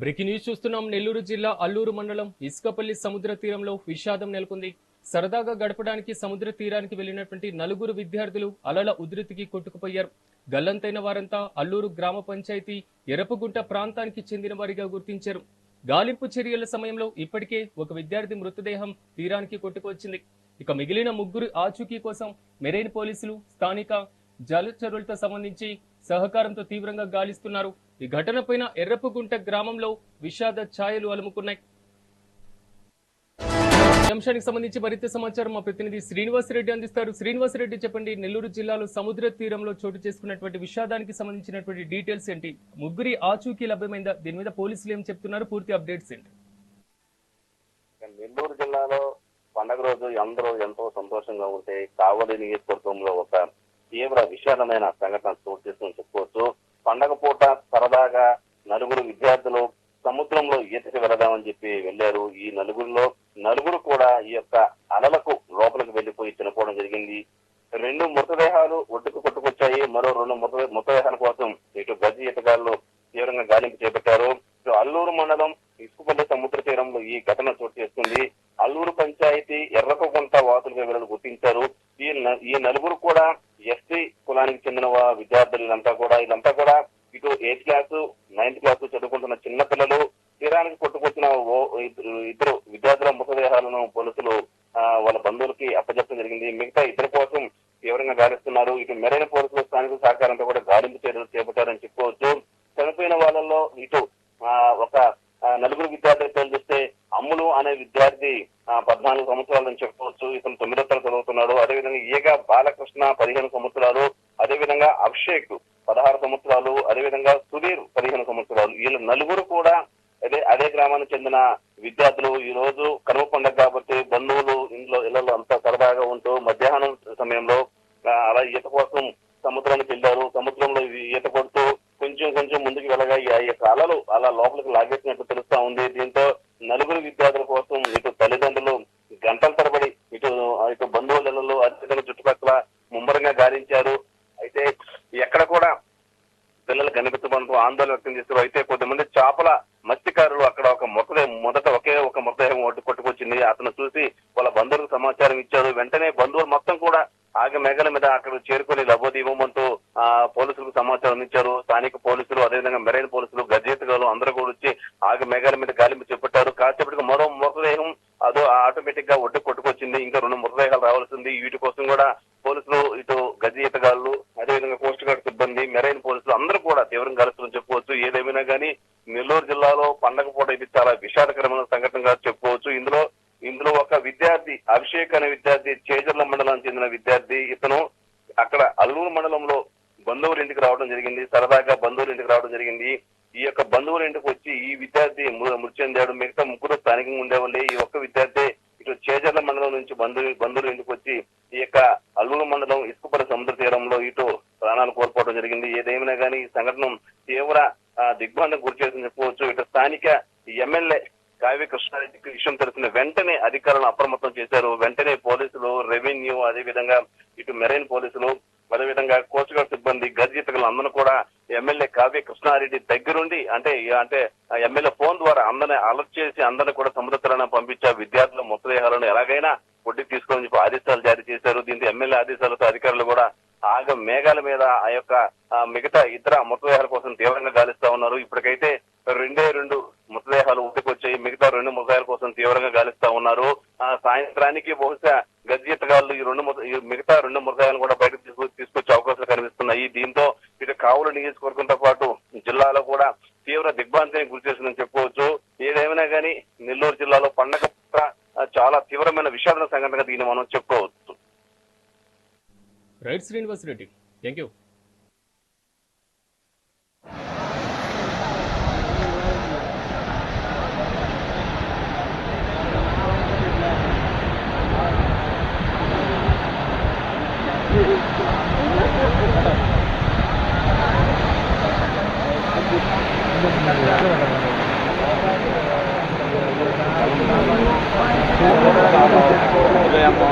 Breaking news చూస్తున్నాం. నెల్లూరు జిల్లా అల్లూరు మండలం ఇసుకపల్లి సముద్ర తీరంలో విషాదం నెలకొంది. సరదాగా గడపడానికి సముద్ర తీరానికి వెళ్లినటువంటి నలుగురు విద్యార్థులు అలల ఉధృతికి కొట్టుకుపోయారు. గల్లంతైన వారంతా అల్లూరు గ్రామ పంచాయతీ ఎరపగుంట ప్రాంతానికి చెందిన వారిగా గుర్తించారు. గాలింపు చర్యల సమయంలో ఇప్పటికే ఒక విద్యార్థి మృతదేహం తీరానికి కొట్టుకొచ్చింది. ఇక మిగిలిన ముగ్గురు ఆచూకీ కోసం మెరైన్ పోలీసులు స్థానిక జలచరులతో సంబంధించి సహకారంతో తీవ్రంగా గాలిస్తున్నారు. ఈ ఘటనపైన ఎర్రపుగుంట గ్రామంలో విషాద ఛాయలు అలుముకున్నాయి. ఈ అంశానికి సంబంధించి మరింత సమాచారం మా ప్రతినిధి శ్రీనివాసరెడ్డి అందిస్తారు. శ్రీనివాసరెడ్డి, చెప్పండి, నెల్లూరు జిల్లాలో సముద్ర తీరంలో చోటు చేసుకున్నటువంటి విషాదానికి సంబంధించినటువంటి డీటెయిల్స్ ఏంటి? ముగ్గురి ఆచూకీ లభ్యమైందా? దీని మీద పోలీసులు ఏం చెప్తున్నారు? పూర్తి అప్డేట్స్ ఏంటి? నెల్లూరు జిల్లాలో పండగ రోజు అందరూ ఎంతో సంతోషంగా ఉంటే కావలి నియోజకవర్గంలో ఒక తీవ్ర విషాదమైన సంఘటన చోటు చేసుకుని చెప్పుకోవచ్చు. పండగ పూట సరదాగా నలుగురు విద్యార్థులు సముద్రంలో ఈతకి వెళదామని చెప్పి వెళ్లారు. ఈ నలుగురు కూడా ఈ యొక్క అలలకు లోపలికి వెళ్లిపోయి చనిపోవడం జరిగింది. 2 మృతదేహాలు ఒడ్డుకు కొట్టుకొచ్చాయి. మరో 2 మృతదేహాల కోసం ఇటు గజ్జి ఈతగాళ్లు తీవ్రంగా గాలింపు చేపట్టారు. ఇటు అల్లూరు మండలం ఇసుకపల్లి సముద్ర తీరంలో ఈ ఘటన చోటు చేసుకుంది. అల్లూరు పంచాయతీ ఎర్రకుంట వాసులుగా వీళ్ళని గుర్తించారు. ఈ నలుగురు కూడా ఎస్టీ కులానికి చెందిన విద్యార్థులు. వీళ్ళంతా కూడా ఇటు 8th క్లాసు 9th క్లాసు చదువుకుంటున్న చిన్న పిల్లలు. తీరానికి కొట్టుకొచ్చిన ఇద్దరు విద్యార్థుల మృతదేహాలను పోలీసులు వాళ్ళ బంధువులకి అప్పచెప్పడం జరిగింది. మిగతా ఇద్దరి కోసం తీవ్రంగా గాలిస్తున్నారు. ఇటు మెరైన్ పోలీసులు స్థానిక సహకారంతో కూడా గాలింపు చర్యలు చేపట్టారని చెప్పుకోవచ్చు. చనిపోయిన వాళ్ళల్లో ఇటు ఒక నలుగురు విద్యార్థుల పేరు చూస్తే అమ్ములు అనే విద్యార్థి 14 సంవత్సరాలని చెప్పుకోవచ్చు. ఇతను 9వ తరగతి చదువుతున్నాడు. అదేవిధంగా ఈగ బాలకృష్ణ 15 సంవత్సరాలు, అదేవిధంగా అభిషేక్ 16 సంవత్సరాలు, అదేవిధంగా సుధీర్ 15 సంవత్సరాలు. వీళ్ళు నలుగురు కూడా అదే గ్రామానికి చెందిన విద్యార్థులు. ఈ రోజు కనుమ పండుగ కాబట్టి బంధువులు ఇళ్లలో అంతా సరదాగా ఉంటూ మధ్యాహ్నం సమయంలో అలా ఈత కోసం సముద్రానికి వెళ్లారు. సముద్రంలో ఈత కొడుతూ కొంచెం ముందుకు వెళ్ళగా ఈ యొక్క అలలు అలా లోపలికి లాగేసినట్టు తెలుస్తా ఉంది. దీంతో నలుగురు విద్యార్థుల కోసం ఇటు తల్లిదండ్రులు గంటల తరబడి ఇటు బంధువులలో అదేవిధంగా చుట్టుపక్కల ముమ్మరంగా గాలించారు. అయితే ఎక్కడ కూడా పిల్లలు కనిపించడంతో ఆందోళన వ్యక్తం చేశారు. అయితే కొద్దిమంది చేపల మత్స్యకారులు అక్కడ మొదట ఒకే ఒక మృతదేహం కొట్టుకొచ్చింది. అతను చూసి వాళ్ళ బంధువులకు సమాచారం ఇచ్చారు. వెంటనే బంధువులు మొత్తం కూడా ఆగ మేఘల మీద అక్కడ చేరుకొని లబోదీవమంటూ పోలీసులకు సమాచారం అందించారు. స్థానిక పోలీసులు, అదేవిధంగా మెరైన్ పోలీసులు, గజేతగాలు అందరూ కూడా వచ్చి ఆగ మేఘాల మీద గాలింపు చేపట్టారు. కాసేపటికి మరో మృతదేహం అదో ఆటోమేటిక్ గా ఒడ్డు కొట్టుకొచ్చింది. ఇంకా 2 మృతదేహాలు రావాల్సింది. వీటి కోసం కూడా పోలీసులు, ఇటు గజేతగాళ్లు, అదేవిధంగా కోస్ట్ గార్డ్ సిబ్బంది, మెరైన్ పోలీసులు అందరూ కూడా తీవ్రంగా కలుస్తుందని చెప్పుకోవచ్చు. ఏదేమైనా కానీ నెల్లూరు జిల్లాలో పండగ పూట ఇది చాలా విషాదకరమైన సంఘటనగా చెప్పుకోవచ్చు. ఇందులో ఒక విద్యార్థి అభిషేక్ అనే విద్యార్థి చేజర్ల మండలానికి చెందిన విద్యార్థి. ఇతను అక్కడ అల్లూరు మండలంలో బంధువుల ఇంటికి రావడం జరిగింది. సరదాగా బంధువుల ఇంటికి రావడం జరిగింది. ఈ యొక్క బంధువుల ఇంటికి వచ్చి ఈ విద్యార్థి మృతి చెందాడు. మిగతా ముగ్గురు స్థానికంగా ఉండేవాళ్ళే. ఈ ఒక్క విద్యార్థి ఇటు చేజర్ల మండలం నుంచి బంధువుల ఇంటికి వచ్చి ఈ యొక్క అల్లూరు మండలం ఇసుకపల్లి సముద్ర తీరంలో ఇటు ప్రాణాలు కోల్పోవడం జరిగింది. ఏదేమైనా కానీ ఈ సంఘటన తీవ్ర దిగ్భ్రాంతికి గురి చేసిందని చెప్పుకోవచ్చు. ఇటు స్థానిక ఎమ్మెల్యే కావ్య కృష్ణారెడ్డికి విషయం తెలిసిన వెంటనే అధికారులను అప్రమత్తం చేశారు. వెంటనే పోలీసులు, రెవెన్యూ, అదేవిధంగా ఇటు మెరైన్ పోలీసులు, అదేవిధంగా కోస్ట్ గార్డ్ సిబ్బంది, గర్జితలు అందరూ కూడా ఎమ్మెల్యే కావ్య కృష్ణారెడ్డి దగ్గరుండి అంటే ఎమ్మెల్యే ఫోన్ ద్వారా అందరిని అలర్ట్ చేసి అందరిని కూడా సముద్ర తీరానికి పంపించే విద్యార్థుల మృతదేహాలను ఎలాగైనా ఒడ్డుకి తీసుకోవాలని చెప్పి ఆదేశాలు జారీ చేశారు. దీంతో ఎమ్మెల్యే ఆదేశాలతో అధికారులు కూడా ఆగ మేఘాల మీద ఆ యొక్క మిగతా ఇతర మృతదేహాల కోసం తీవ్రంగా గాలిస్తా ఉన్నారు. ఇప్పటికైతే 2 మృతదేహాలు ఒడ్డుకొచ్చాయి. మిగతా 2 మృతదేహాల కోసం తీవ్రంగా గాలిస్తా ఉన్నారు. సాయంత్రానికి బహుశా గజ్జెత్తగాళ్ళు మిగతా 2 మృతదేహాలను కూడా బయటకు తీసుకొచ్చే అవకాశాలు కనిపిస్తున్నాయి. దీంతో ఇటు కావలి నియోజకవర్గంతో పాటు జిల్లాలో కూడా తీవ్ర దిగ్భ్రాంతిని గురి చేసిందని చెప్పుకోవచ్చు. ఏదేమైనా కానీ నెల్లూరు జిల్లాలో పండగ చాలా తీవ్రమైన విషాదన సంఘటనగా దీన్ని మనం చెప్పుకోవచ్చు. Right Srinivas Reddy, thank you. Apa